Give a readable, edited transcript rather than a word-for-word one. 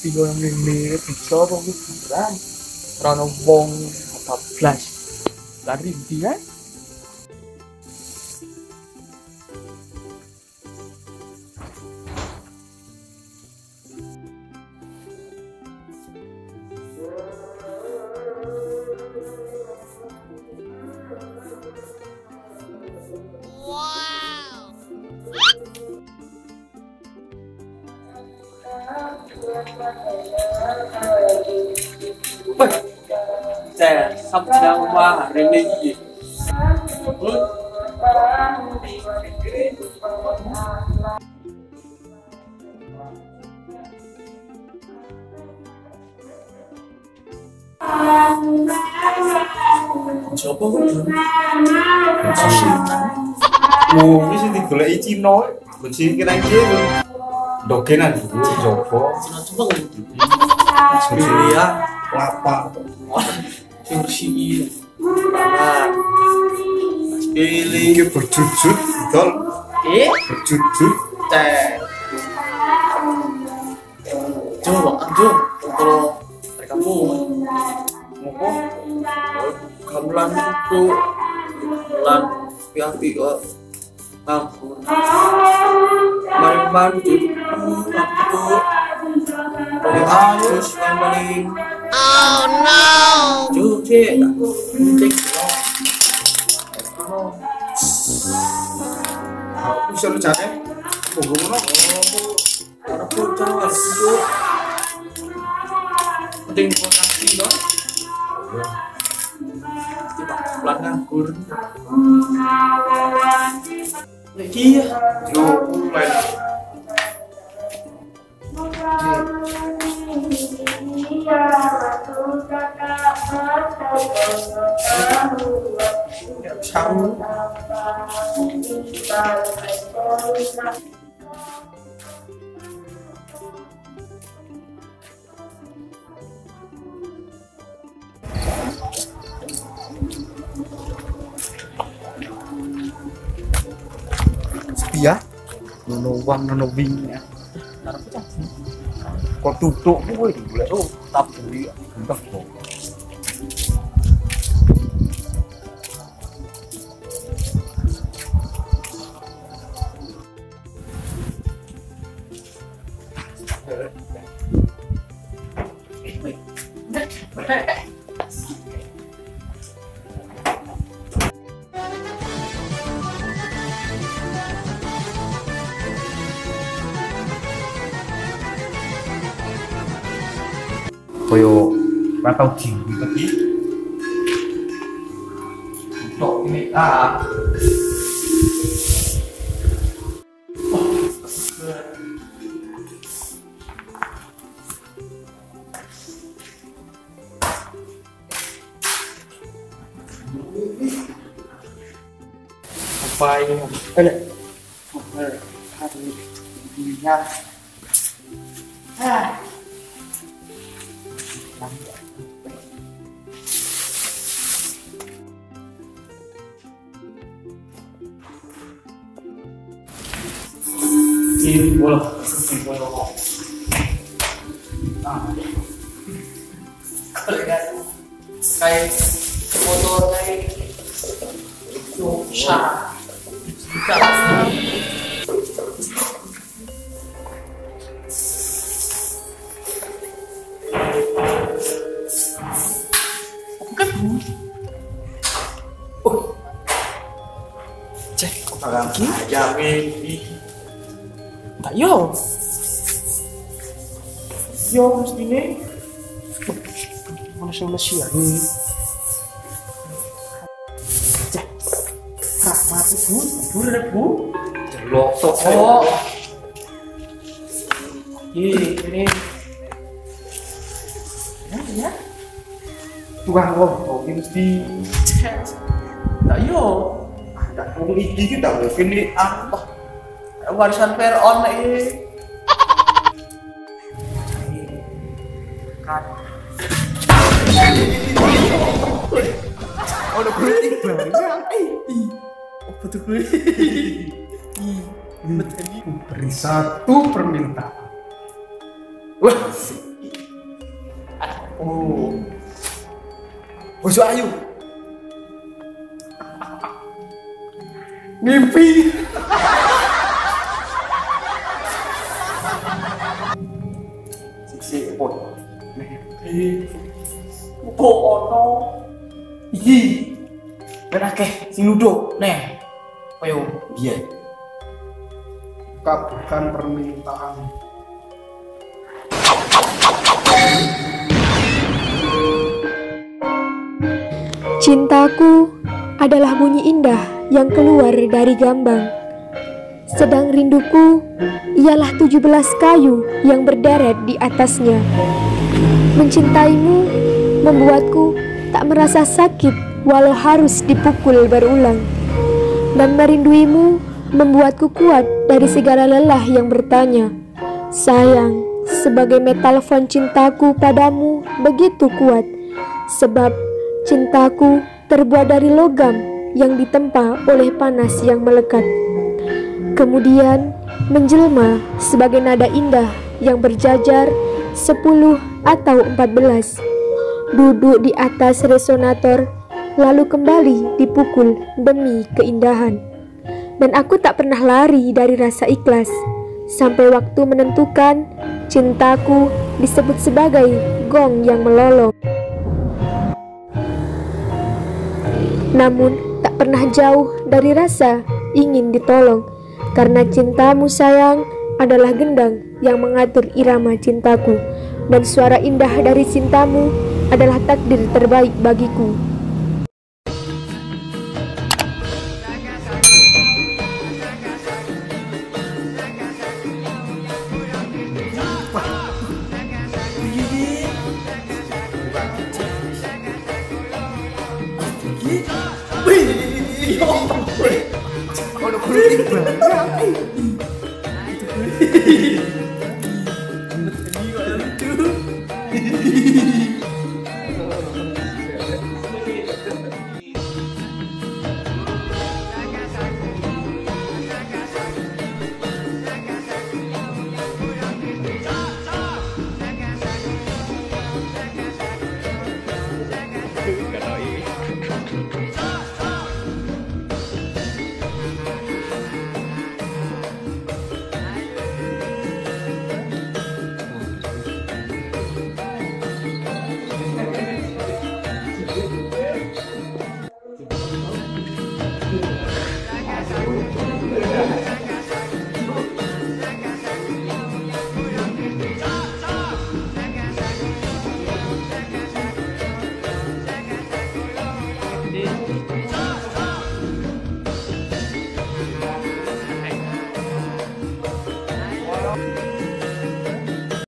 video yang ini bisa apa kuburan karena wong 14 lari dia Saya sabda wah religi. Coba Oh, ini sih digoleki Cina, mesti kira iki lho. Dogenan dulu coba. coba ya Lapak. bersih. Nah, pilih Iki berjujut, dol. Berjujut. teh. Coba anjur kalau mereka mau ngopo gamelan itu gamelan piati ampun mari jadi aku paling halus paling oh no cuci aku cek Aku bisa lu cari. Bogo ngono. karena pun jangan itu penting koneksi dong kita pelan nganggur lagi ya Yo, mulai. saru ya nono wang nono wing ya kok tutuk kowe golek taburi entah kok Koyo ratau dingin tadi. Untuk ini apa ini harinya ini bola kayak motor kayak susah cek lagi jamin tak yo mesti ini Malaysia nih cek mati bu losok ini ya tukang ngomong ini mesti cek tak yo ada wong iki kita mungkin ini apa? warisan Firaun ini kan oh udah kritik banget oh betul Beri satu permintaan. wah Oh. Bojo ayu. Mimpi. Siksi pon. Opo ono? Iki. Ben akeh sing nuduh. Neh. Ayo. Iya. Kabulkan permintaan. Cintaku adalah bunyi indah yang keluar dari gambang. Sedang rinduku ialah 17 kayu yang berderet di atasnya. Mencintaimu membuatku tak merasa sakit walau harus dipukul berulang. Dan merinduimu membuatku kuat dari segala lelah yang bertanya. Sayang, sebagai metalfon cintaku padamu begitu kuat. Sebab cintaku terbuat dari logam yang ditempa oleh panas yang melekat. Kemudian menjelma sebagai nada indah yang berjajar 10 atau 14. Duduk di atas resonator, lalu kembali dipukul demi keindahan. Dan aku tak pernah lari dari rasa ikhlas. Sampai waktu menentukan, cintaku disebut sebagai gong yang melolong. Namun tak pernah jauh dari rasa ingin ditolong. Karena cintamu sayang adalah gendang yang mengatur irama cintaku. Dan suara indah dari cintamu adalah takdir terbaik bagiku. Ono kulit banget.